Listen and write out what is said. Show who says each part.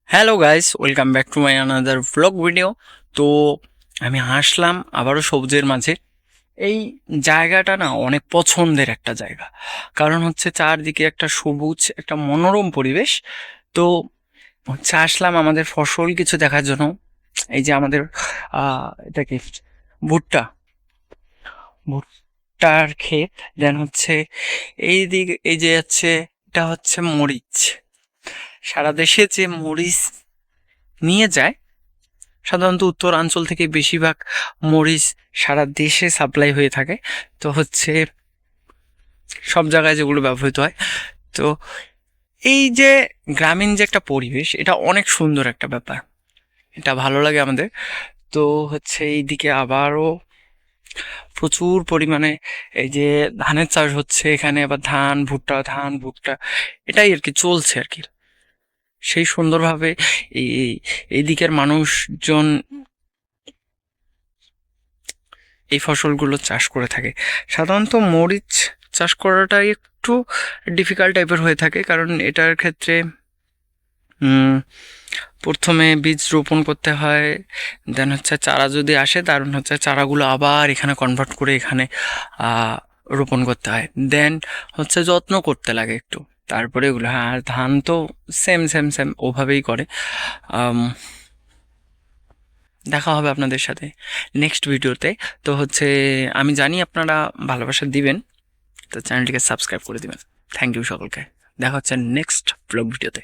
Speaker 1: Hello guys, welcome back to my another vlog video. তো আমি আসলাম আবারও সবুজের মাঝে। এই জায়গাটা না অনেক পছন্দের একটা জায়গা, কারণ হচ্ছে চারদিকে একটা সবুজ, একটা মনোরম পরিবেশ। তো হচ্ছে আসলাম আমাদের ফসল কিছু দেখার জন্য। এই যে আমাদের এটা কি, ভুট্টা, ভুট্টার ক্ষেত। দেন হচ্ছে এই দিক, এই যে হচ্ছে এটা হচ্ছে মরিচ। সারা দেশে যে মরিচ নিয়ে যায়, সাধারণত উত্তরাঞ্চল থেকে বেশিরভাগ মরিচ সারা দেশে সাপ্লাই হয়ে থাকে। তো হচ্ছে সব জায়গায় যেগুলো ব্যবহৃত হয়। তো এই যে গ্রামীণ যে একটা পরিবেশ, এটা অনেক সুন্দর একটা ব্যাপার, এটা ভালো লাগে আমাদের। তো হচ্ছে এইদিকে আবারও প্রচুর পরিমাণে এই যে ধানের চাষ হচ্ছে এখানে, আবার ধান ভুট্টা এটাই আর কি চলছে আর কি। সেই সুন্দরভাবে এই এই দিকের মানুষজন এই ফসলগুলো চাষ করে থাকে। সাধারণত মরিচ চাষ করাটা একটু ডিফিকাল্ট টাইপের হয়ে থাকে, কারণ এটার ক্ষেত্রে প্রথমে বীজ রোপণ করতে হয়। দেন হচ্ছে চারা যদি আসে, কারণ হচ্ছে চারাগুলো আবার এখানে কনভার্ট করে এখানে রোপণ করতে হয়। দেন হচ্ছে যত্ন করতে লাগে একটু, তারপরে এগুলো। হ্যাঁ, আর ধান তো সেম সেম সেম ওভাবেই করে। আম, দেখা হবে আপনাদের সাথে নেক্সট ভিডিওতে। তো হচ্ছে আমি জানি আপনারা ভালোবাসা দিবেন, তো চ্যানেলটিকে সাবস্ক্রাইব করে দিবেন। থ্যাংক ইউ সকলকে। দেখা হচ্ছে নেক্সট ব্লগ ভিডিওতে।